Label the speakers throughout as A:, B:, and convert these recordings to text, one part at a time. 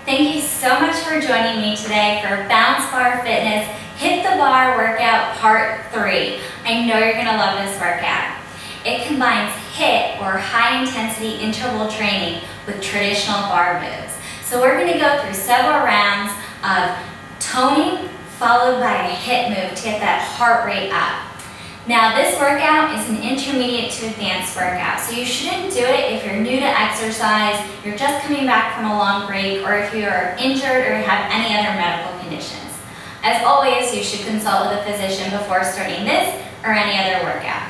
A: Thank you so much for joining me today for Barre Fitness HIIT the Barre workout part 3. I know you're going to love this workout. It combines HIIT or high intensity interval training with traditional bar moves. So we're going to go through several rounds of toning followed by a HIIT move to get that heart rate up. Now this workout is an intermediate to advanced workout, so you shouldn't do it if you're new to exercise, you're just coming back from a long break, or if you are injured or have any other medical conditions. As always, you should consult with a physician before starting this or any other workout.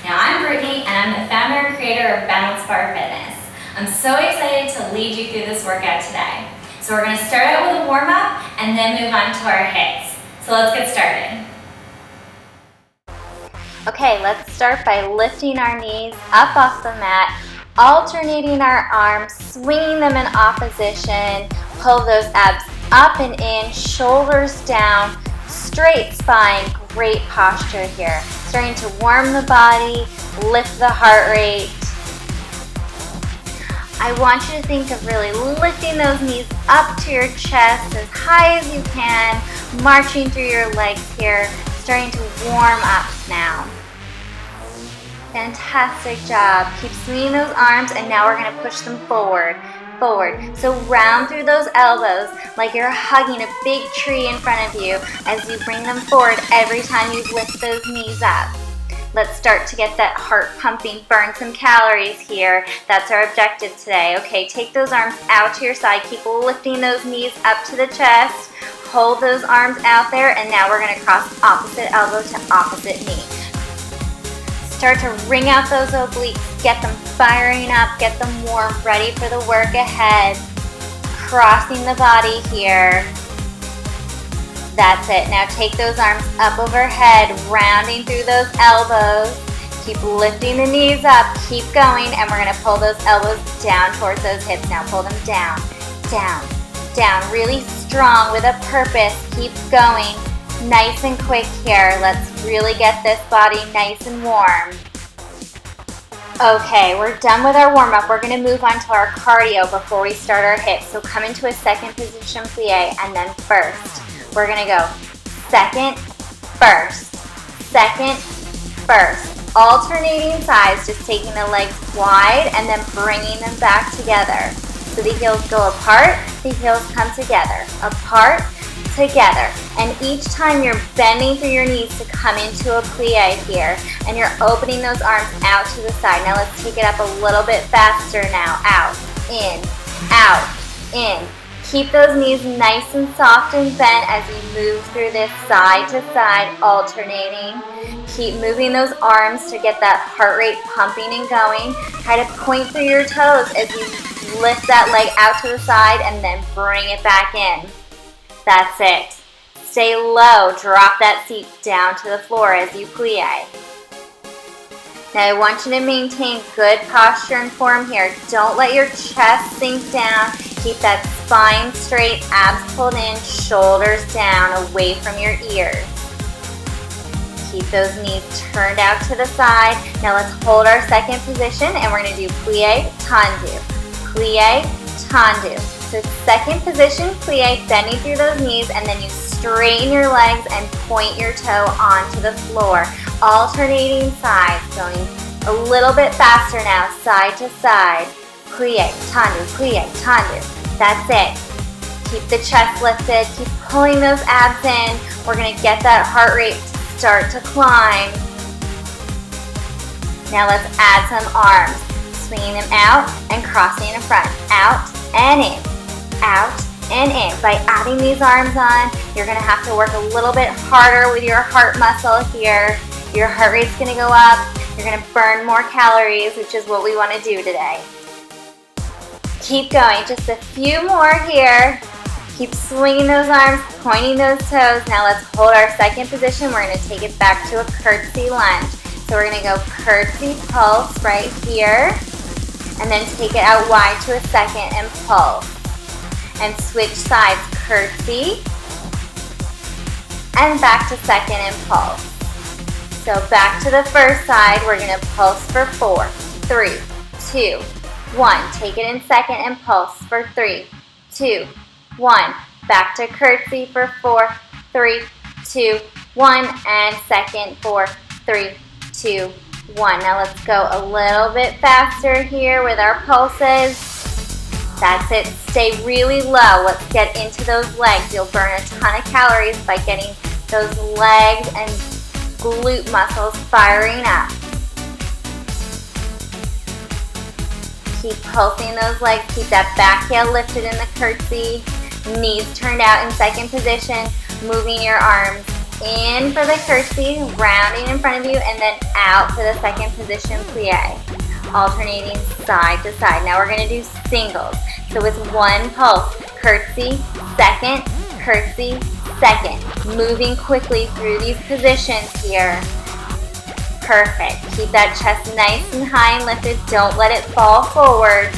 A: Now I'm Brittany and I'm the founder and creator of Barre Fitness. I'm so excited to lead you through this workout today. So we're going to start out with a warm-up and then move on to our HIITs. So let's get started. Okay, let's start by lifting our knees up off the mat, alternating our arms, swinging them in opposition, pull those abs up and in, shoulders down, straight spine, great posture here. Starting to warm the body, lift the heart rate. I want you to think of really lifting those knees up to your chest as high as you can, marching through your legs here, starting to warm up now. Fantastic job. Keep swinging those arms, and now we're going to push them forward. So round through those elbows like you're hugging a big tree in front of you as you bring them forward every time you lift those knees up. Let's start to get that heart pumping, burn some calories here. That's our objective today. Okay, take those arms out to your side. Keep lifting those knees up to the chest. Hold those arms out there, and now we're going to cross opposite elbow to opposite knee. Start to wring out those obliques, get them firing up, get them warm, ready for the work ahead. Crossing the body here. That's it. Now take those arms up overhead, rounding through those elbows. Keep lifting the knees up, keep going, and we're going to pull those elbows down towards those hips. Now pull them down, down, down. Really strong with a purpose. Keep going. Nice and quick here. Let's really get this body nice and warm. Okay, we're done with our warm-up. We're going to move on to our cardio before we start our HIIT. So come into a second position plie and then first. We're going to go second, first, alternating sides, just taking the legs wide and then bringing them back together. So the heels go apart, the heels come together, apart, together. And each time you're bending through your knees to come into a plie here, and you're opening those arms out to the side. Now let's take it up a little bit faster now. Out, in. Keep those knees nice and soft and bent as you move through this side to side, alternating. Keep moving those arms to get that heart rate pumping and going. Try to point through your toes as you lift that leg out to the side and then bring it back in. That's it. Stay low. Drop that seat down to the floor as you plie. Now I want you to maintain good posture and form here. Don't let your chest sink down. Keep that spine straight, abs pulled in, shoulders down, away from your ears. Keep those knees turned out to the side. Now let's hold our second position and we're going to do plie, tendu. Plie, tendu. So second position, plie, bending through those knees, and then you straighten your legs and point your toe onto the floor. Alternating sides, going a little bit faster now, side to side. Plie, tendu. That's it. Keep the chest lifted, keep pulling those abs in. We're going to get that heart rate to start to climb. Now let's add some arms. Swinging them out and crossing in front. Out and in. Out and in. By adding these arms on, you're going to have to work a little bit harder with your heart muscle here. Your heart rate's going to go up. You're going to burn more calories, which is what we want to do today. Keep going. Just a few more here. Keep swinging those arms, pointing those toes. Now let's hold our second position. We're going to take it back to a curtsy lunge. So we're going to go curtsy pulse right here. And then take it out wide to a second and pulse. And switch sides, curtsy, and back to second and pulse. So back to the first side, we're going to pulse for 4, 3, 2, 1. Take it in second and pulse for 3, 2, 1. Back to curtsy for 4, 3, 2, 1, and second, 4, 3, 2, 1. Now let's go a little bit faster here with our pulses. That's it. Stay really low. Let's get into those legs. You'll burn a ton of calories by getting those legs and glute muscles firing up. Keep pulsing those legs. Keep that back heel lifted in the curtsy. Knees turned out in second position. Moving your arms in for the curtsy, rounding in front of you, and then out for the second position plie. Alternating side to side. Now we're going to do singles. So with one pulse, curtsy, second, moving quickly through these positions here. Perfect. Keep that chest nice and high and lifted. Don't let it fall forward.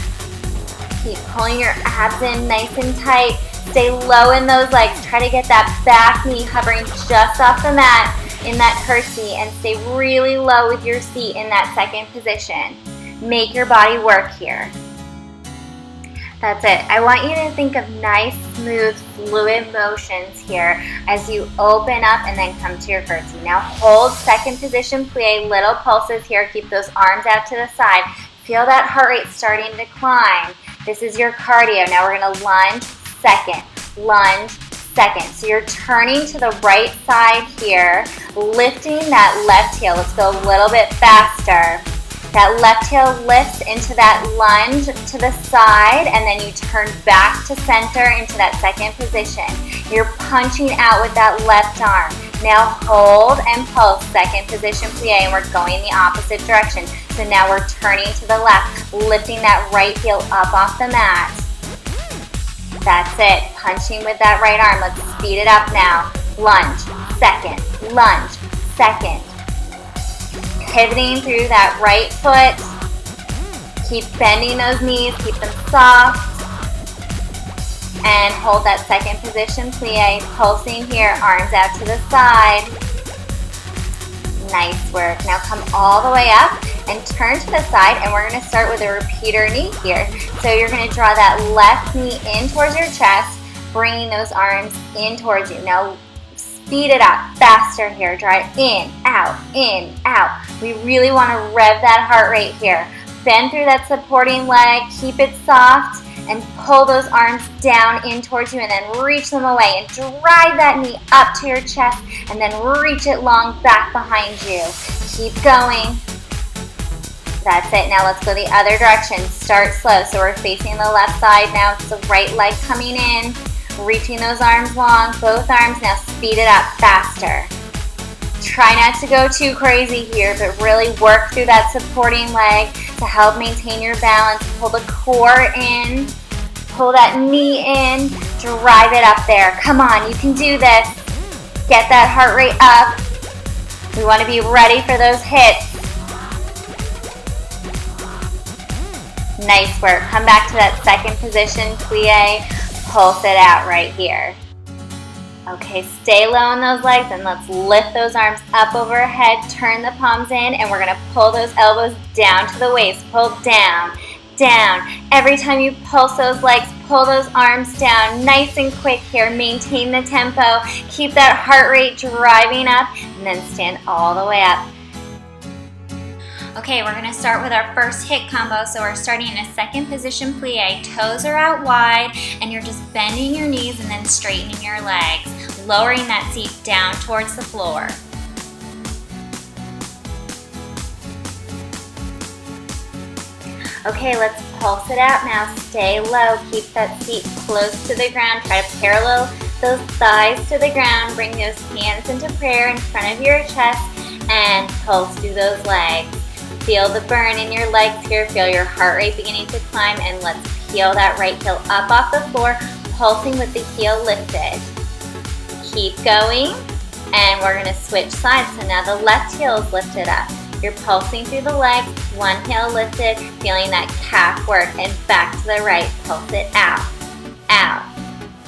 A: Keep pulling your abs in nice and tight. Stay low in those legs. Try to get that back knee hovering just off the mat in that curtsy, and stay really low with your seat in that second position. Make your body work here. That's it. I want you to think of nice, smooth, fluid motions here as you open up and then come to your curtsy. Now hold second position plie, little pulses here. Keep those arms out to the side. Feel that heart rate starting to climb. This is your cardio. Now we're going to lunge, second, lunge, second. So you're turning to the right side here, lifting that left heel. Let's go a little bit faster. That left heel lifts into that lunge to the side, and then you turn back to center into that second position. You're punching out with that left arm. Now hold and pulse, second position plie, and we're going the opposite direction. So now we're turning to the left, lifting that right heel up off the mat. That's it, punching with that right arm. Let's speed it up now. Lunge, second, pivoting through that right foot. Keep bending those knees, keep them soft. And hold that second position plie, pulsing here, arms out to the side. Nice work. Now come all the way up and turn to the side, and we're going to start with a repeater knee here. So you're going to draw that left knee in towards your chest, bringing those arms in towards you. Now speed it up, faster here. Draw it in, out, in, out. We really want to rev that heart rate here. Bend through that supporting leg, keep it soft, and pull those arms down in towards you, and then reach them away and drive that knee up to your chest, and then reach it long back behind you. Keep going. That's it. Now let's go the other direction. Start slow. So we're facing the left side now. It's the right leg coming in. Reaching those arms long, both arms. Now speed it up faster. Try not to go too crazy here, but really work through that supporting leg to help maintain your balance. Pull the core in, pull that knee in, drive it up there. Come on, you can do this. Get that heart rate up. We want to be ready for those hits. Nice work. Come back to that second position plie. Pulse it out right here. Okay, stay low on those legs, and let's lift those arms up overhead. Turn the palms in, and we're going to pull those elbows down to the waist. Pull down, down. Every time you pulse those legs, pull those arms down. Nice and quick here. Maintain the tempo. Keep that heart rate driving up, and then stand all the way up. Okay, we're going to start with our first HIIT combo. So we're starting in a second position plie. Toes are out wide, and you're just bending your knees and then straightening your legs, lowering that seat down towards the floor. Okay, let's pulse it out now. Stay low. Keep that seat close to the ground. Try to parallel those thighs to the ground. Bring those hands into prayer in front of your chest and pulse through those legs. Feel the burn in your legs here. Feel your heart rate beginning to climb, and let's peel that right heel up off the floor, pulsing with the heel lifted. Keep going, and we're going to switch sides. So now the left heel is lifted up. You're pulsing through the legs, one heel lifted, feeling that calf work, and back to the right. Pulse it out, out,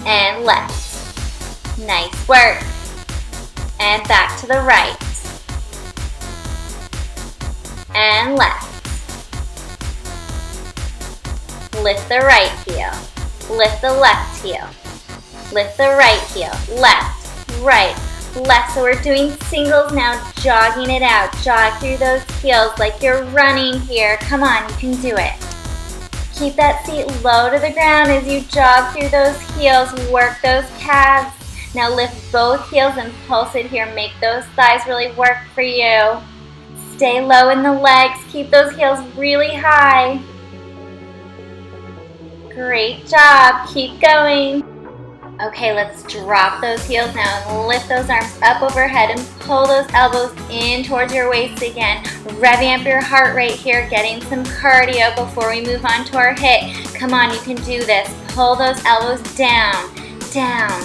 A: and left. Nice work. And back to the right. And left. Lift the right heel. Lift the left heel. Lift the right heel, left, right, left. So we're doing singles now, jogging it out. Jog through those heels like you're running here. Come on, you can do it. Keep that feet low to the ground as you jog through those heels. Work those calves. Now lift both heels and pulse it here. Make those thighs really work for you. Stay low in the legs. Keep those heels really high. Great job. Keep going. Okay, let's drop those heels now and lift those arms up overhead and pull those elbows in towards your waist again. Revving up your heart rate here, getting some cardio before we move on to our HIIT. Come on, you can do this. Pull those elbows down, down,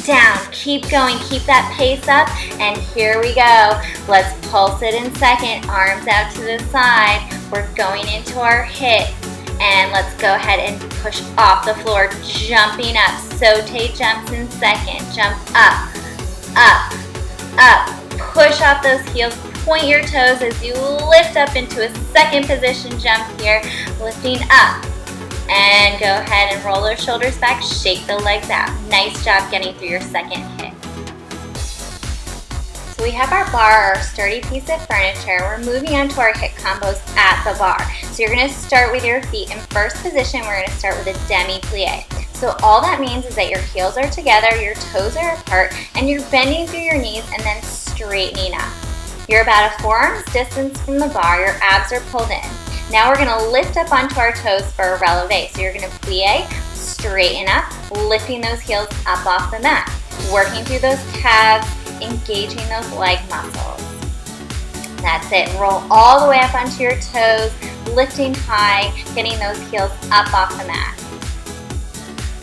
A: down. Keep going, keep that pace up, and here we go. Let's pulse it in second, arms out to the side. We're going into our HIIT. And let's go ahead and push off the floor, jumping up. Saute jumps in second. Jump up, up, up. Push off those heels. Point your toes as you lift up into a second position jump here. Lifting up. And go ahead and roll those shoulders back. Shake the legs out. Nice job getting through your second HIIT. So we have our bar, our sturdy piece of furniture. We're moving on to our HIIT combos at the bar. So you're going to start with your feet in first position. We're going to start with a demi-plie. So all that means is that your heels are together, your toes are apart, and you're bending through your knees and then straightening up. You're about a forearm's distance from the bar. Your abs are pulled in. Now we're going to lift up onto our toes for a releve. So you're going to plie, straighten up, lifting those heels up off the mat. Working through those calves, engaging those leg muscles. That's it. Roll all the way up onto your toes, lifting high, getting those heels up off the mat.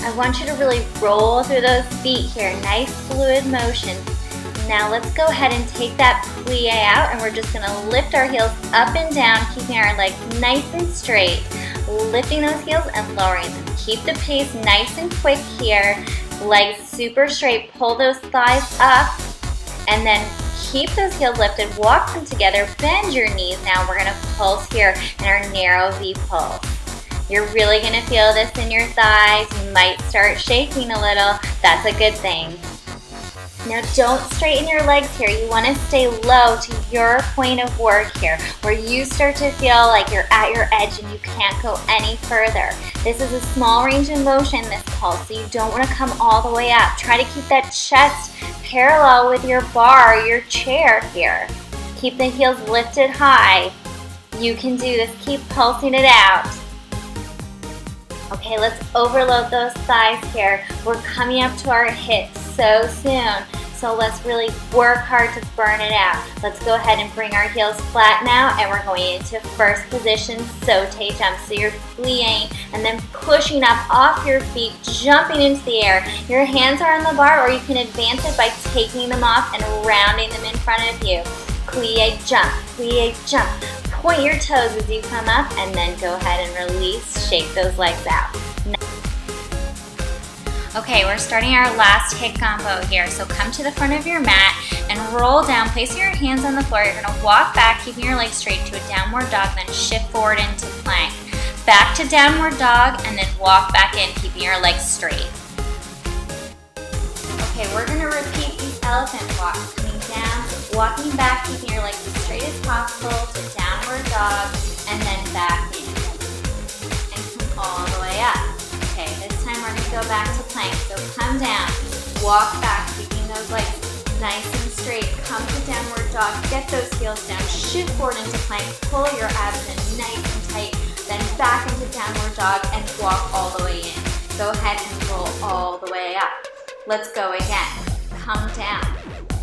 A: I want you to really roll through those feet here. Nice fluid motion. Now let's go ahead and take that plie out, and we're just going to lift our heels up and down, keeping our legs nice and straight. Lifting those heels and lowering them. Keep the pace nice and quick here. Legs super straight. Pull those thighs up. And then keep those heels lifted, walk them together, bend your knees. Now we're gonna pulse here in our narrow V pulse. You're really gonna feel this in your thighs. You might start shaking a little. That's a good thing. Now don't straighten your legs here. You wanna stay low to your point of work here, where you start to feel like you're at your edge and you can't go any further. This is a small range of motion, this pulse, so you don't wanna come all the way up. Try to keep that chest parallel with your bar or your chair here. Keep the heels lifted high. You can do this. Keep pulsing it out. Okay, let's overload those thighs here. We're coming up to our HIIT so soon. So let's really work hard to burn it out. Let's go ahead and bring our heels flat now, and we're going into first position saute jump. So you're plieing and then pushing up off your feet, jumping into the air. Your hands are on the bar, or you can advance it by taking them off and rounding them in front of you. Plie jump, plie jump. Point your toes as you come up, and then go ahead and release. Shake those legs out. Okay, we're starting our last HIIT combo here. So come to the front of your mat and roll down. Place your hands on the floor. You're gonna walk back, keeping your legs straight to a downward dog, then shift forward into plank. Back to downward dog, and then walk back in, keeping your legs straight. Okay, we're gonna repeat these elephant walks. Coming down, walking back, keeping your legs as straight as possible to downward dog, and then back in. And come all the way up. Okay, this time we're gonna go back to plank. So come down, walk back, keeping those legs nice and straight. Come to downward dog, get those heels down, shift forward into plank, pull your abs in nice and tight, then back into downward dog and walk all the way in. Go ahead and roll all the way up. Let's go again. Come down.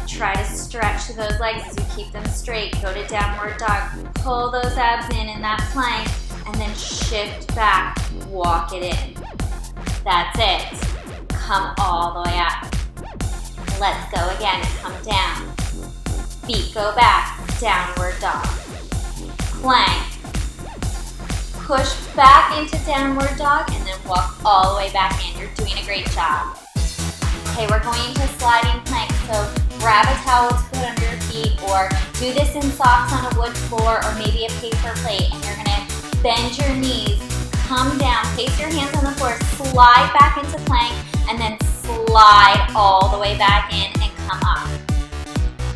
A: Try to stretch those legs as you keep them straight. Go to downward dog, pull those abs in that plank, and then shift back, walk it in. That's it. Come all the way up. Let's go again. Come down. Feet go back. Downward dog. Plank. Push back into downward dog and then walk all the way back in. You're doing a great job. Okay, we're going into sliding plank. So grab a towel to put under your feet, or do this in socks on a wood floor or maybe a paper plate, and you're gonna bend your knees. Come down, place your hands on the floor, slide back into plank, and then slide all the way back in and come up.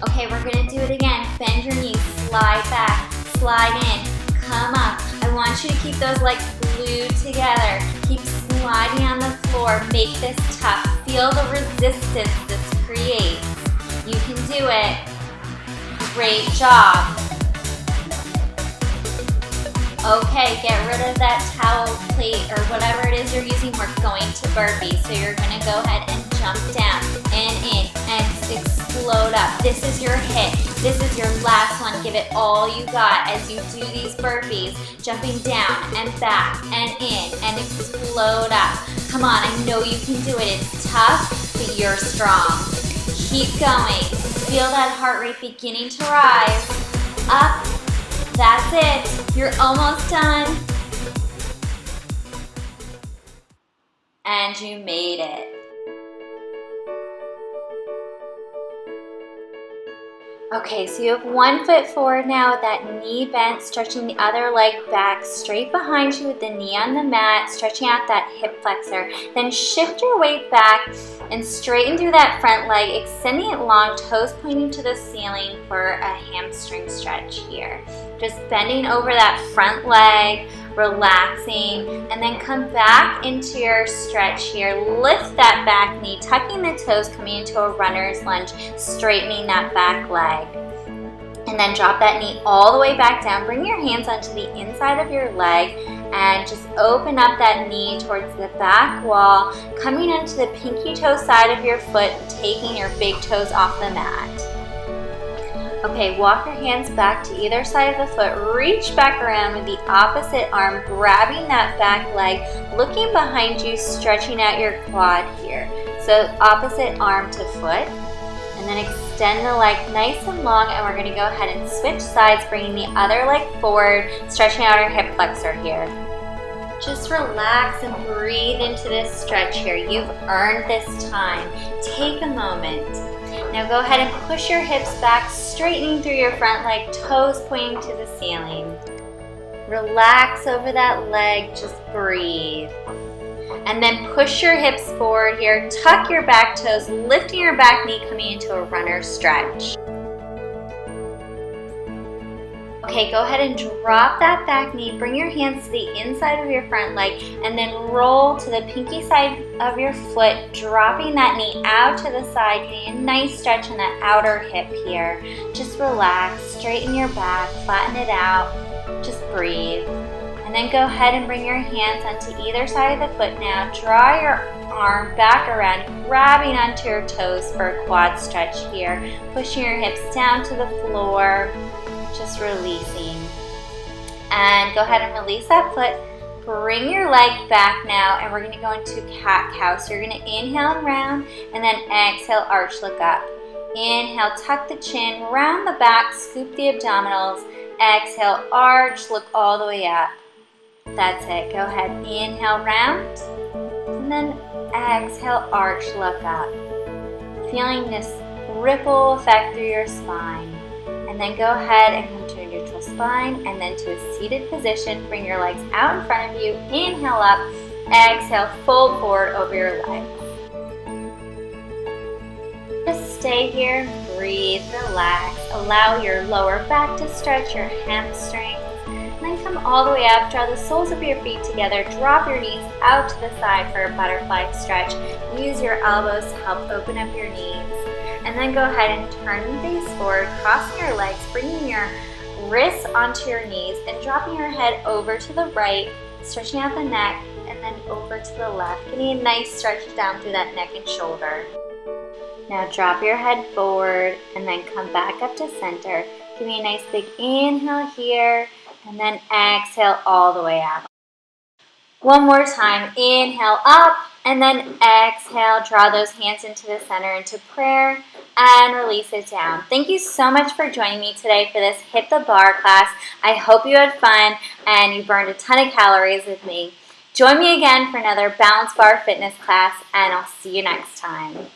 A: Okay, we're gonna do it again. Bend your knees, slide back, slide in, come up. I want you to keep those legs glued together. Keep sliding on the floor. Make this tough. Feel the resistance this creates. You can do it. Great job. Okay, get rid of that towel, plate, or whatever it is you're using. We're going to burpee. So you're gonna go ahead and jump down and in and explode up. This is your HIIT. This is your last one. Give it all you got as you do these burpees. Jumping down and back and in and explode up. Come on, I know you can do it. It's tough, but you're strong. Keep going. Feel that heart rate beginning to rise. Up. That's it. You're almost done. And you made it. Okay, so you have one foot forward now with that knee bent, stretching the other leg back straight behind you with the knee on the mat, stretching out that hip flexor. Then shift your weight back and straighten through that front leg, extending it long, toes pointing to the ceiling for a hamstring stretch here. Just bending over that front leg, relaxing, and then come back into your stretch here. Lift that back knee, tucking the toes, coming into a runner's lunge, straightening that back leg. And then drop that knee all the way back down. Bring your hands onto the inside of your leg and just open up that knee towards the back wall, coming onto the pinky toe side of your foot, taking your big toes off the mat. Okay, walk your hands back to either side of the foot. Reach back around with the opposite arm, grabbing that back leg, looking behind you, stretching out your quad here. So opposite arm to foot, and then extend the leg nice and long, and we're gonna go ahead and switch sides, bringing the other leg forward, stretching out our hip flexor here. Just relax and breathe into this stretch here. You've earned this time. Take a moment. Now go ahead and push your hips back, straightening through your front leg, toes pointing to the ceiling. Relax over that leg, just breathe. And then push your hips forward here, tuck your back toes, lifting your back knee, coming into a runner stretch. Okay, go ahead and drop that back knee, bring your hands to the inside of your front leg, and then roll to the pinky side of your foot, dropping that knee out to the side, getting a nice stretch on that outer hip here. Just relax, straighten your back, flatten it out, just breathe. And then go ahead and bring your hands onto either side of the foot now. Draw your arm back around, grabbing onto your toes for a quad stretch here, pushing your hips down to the floor, just releasing. And go ahead and release that foot. Bring your leg back now, and we're gonna go into cat-cow. So you're gonna inhale and round, and then exhale, arch, look up. Inhale, tuck the chin, round the back, scoop the abdominals. Exhale, arch, look all the way up. That's it. Go ahead, inhale, round, and then exhale, arch, look up. Feeling this ripple effect through your spine. And then go ahead and come to a neutral spine, and then to a seated position. Bring your legs out in front of you. Inhale up, exhale, fold forward over your legs. Just stay here, breathe, relax. Allow your lower back to stretch, your hamstrings. And then come all the way up, draw the soles of your feet together, drop your knees out to the side for a butterfly stretch. Use your elbows to help open up your knees. And then go ahead and turn the face forward, crossing your legs, bringing your wrists onto your knees, and dropping your head over to the right, stretching out the neck, and then over to the left, getting a nice stretch down through that neck and shoulder. Now drop your head forward, and then come back up to center. Give me a nice big inhale here, and then exhale all the way out. One more time, inhale up, and then exhale, draw those hands into the center, into prayer, and release it down. Thank you so much for joining me today for this HIIT the Barre class. I hope you had fun and you burned a ton of calories with me. Join me again for another Balanced Barre Fitness class, and I'll see you next time.